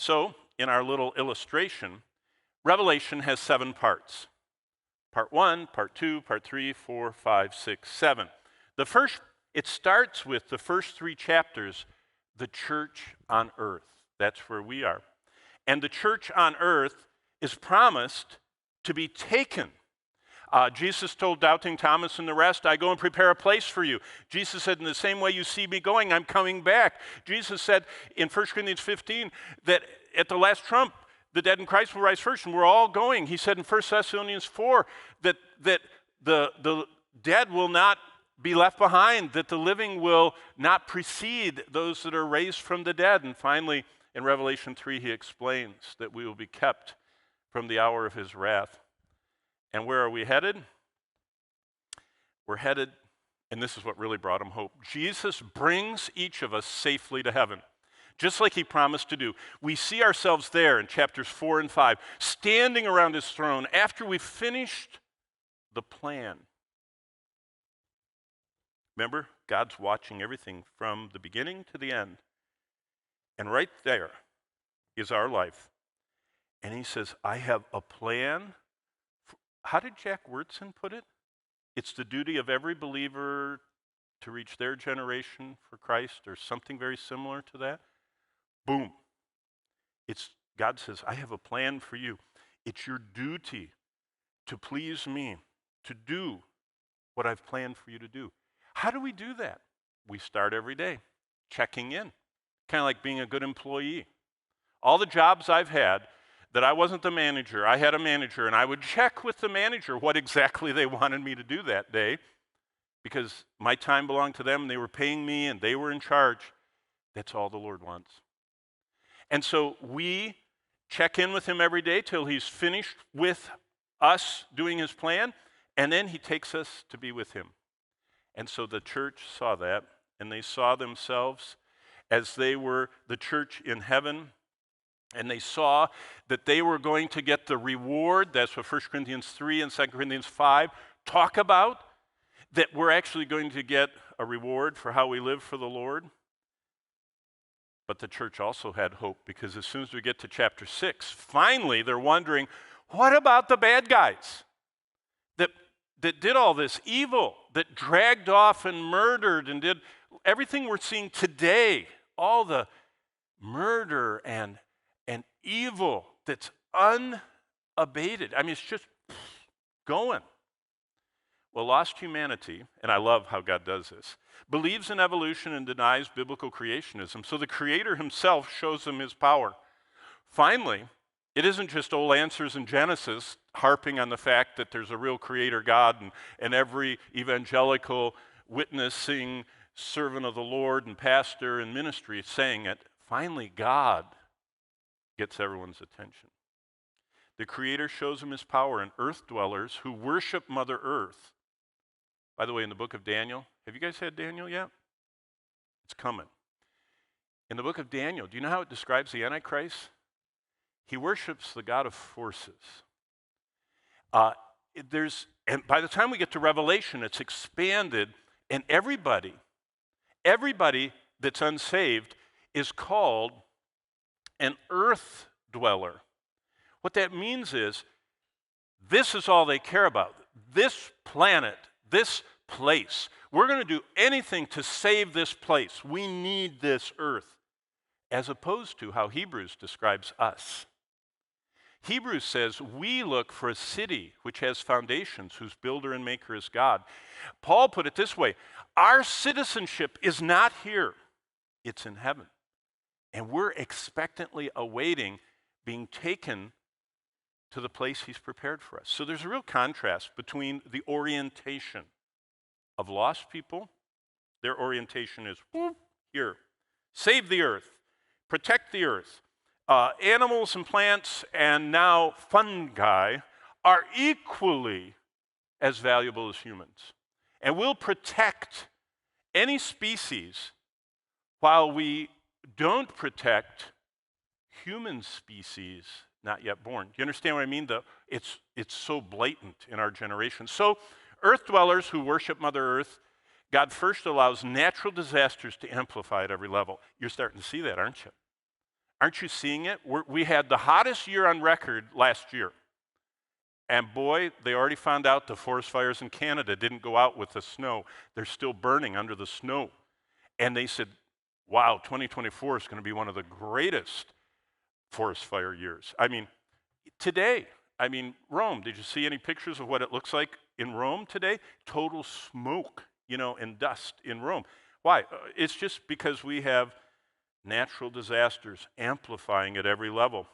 So, in our little illustration, Revelation has 7 parts. Part 1, Part 2, Part 3, 4, 5, 6, 7. It starts with the first 3 chapters, the church on earth. That's where we are. And the church on earth is promised to be taken. Jesus told doubting Thomas and the rest, I go and prepare a place for you. Jesus said, in the same way you see me going, I'm coming back. Jesus said in 1 Corinthians 15 that at the last trump, the dead in Christ will rise first, and we're all going. He said in 1 Thessalonians 4 that the dead will not be left behind, that the living will not precede those that are raised from the dead. And finally, in Revelation 3, he explains that we will be kept from the hour of his wrath. And where are we headed? We're headed, and this is what really brought him hope. Jesus brings each of us safely to heaven, just like he promised to do. We see ourselves there in chapters 4 and 5, standing around his throne after we've finished the plan. Remember, God's watching everything from the beginning to the end. And right there is our life. And he says, I have a plan. How did Jack Wurtson put it? It's the duty of every believer to reach their generation for Christ, or something very similar to that. Boom. God says, I have a plan for you. It's your duty to please me, to do what I've planned for you to do. How do we do that? We start every day checking in, kind of like being a good employee. All the jobs I've had that I wasn't the manager, I had a manager, and I would check with the manager what exactly they wanted me to do that day, because my time belonged to them, and they were paying me, and they were in charge. That's all the Lord wants. And so we check in with him every day till he's finished with us doing his plan, and then he takes us to be with him. And so the church saw that, and they saw themselves as they were the church in heaven, and they saw that they were going to get the reward. That's what 1 Corinthians 3 and 2 Corinthians 5 talk about, that we're actually going to get a reward for how we live for the Lord. But the church also had hope, because as soon as we get to chapter 6, finally they're wondering, what about the bad guys that did all this evil, that dragged off and murdered and did everything we're seeing today, all the murder and evil that's unabated. I mean, it's just going. Well, lost humanity, and I love how God does this, believes in evolution and denies biblical creationism. So the Creator himself shows them his power. Finally, it isn't just old answers in Genesis harping on the fact that there's a real Creator God, and every evangelical witnessing servant of the Lord and pastor and ministry saying it. Finally, God gets everyone's attention. The Creator shows him his power in earth dwellers who worship Mother Earth. By the way, in the book of Daniel, have you guys had Daniel yet? It's coming. In the book of Daniel, do you know how it describes the Antichrist? He worships the God of forces. And by the time we get to Revelation, it's expanded, and everybody that's unsaved is called an earth dweller. What that means is, this is all they care about. This planet, this place. We're going to do anything to save this place. We need this earth. As opposed to how Hebrews describes us. Hebrews says, we look for a city which has foundations, whose builder and maker is God. Paul put it this way, our citizenship is not here, it's in heaven. And we're expectantly awaiting being taken to the place he's prepared for us. So there's a real contrast between the orientation of lost people. Their orientation is here. Save the earth. Protect the earth. Animals and plants and now fungi are equally as valuable as humans. And we'll protect any species while we don't protect human species not yet born. Do you understand what I mean? It's so blatant in our generation. So earth dwellers who worship Mother Earth, God first allows natural disasters to amplify at every level. You're starting to see that, aren't you? Aren't you seeing it? We had the hottest year on record last year. And boy, they already found out the forest fires in Canada didn't go out with the snow. They're still burning under the snow. And they said, wow, 2024 is going to be one of the greatest forest fire years. I mean, today, Rome, did you see any pictures of what it looks like in Rome today? Total smoke, and dust in Rome. Why? It's just because we have natural disasters amplifying at every level.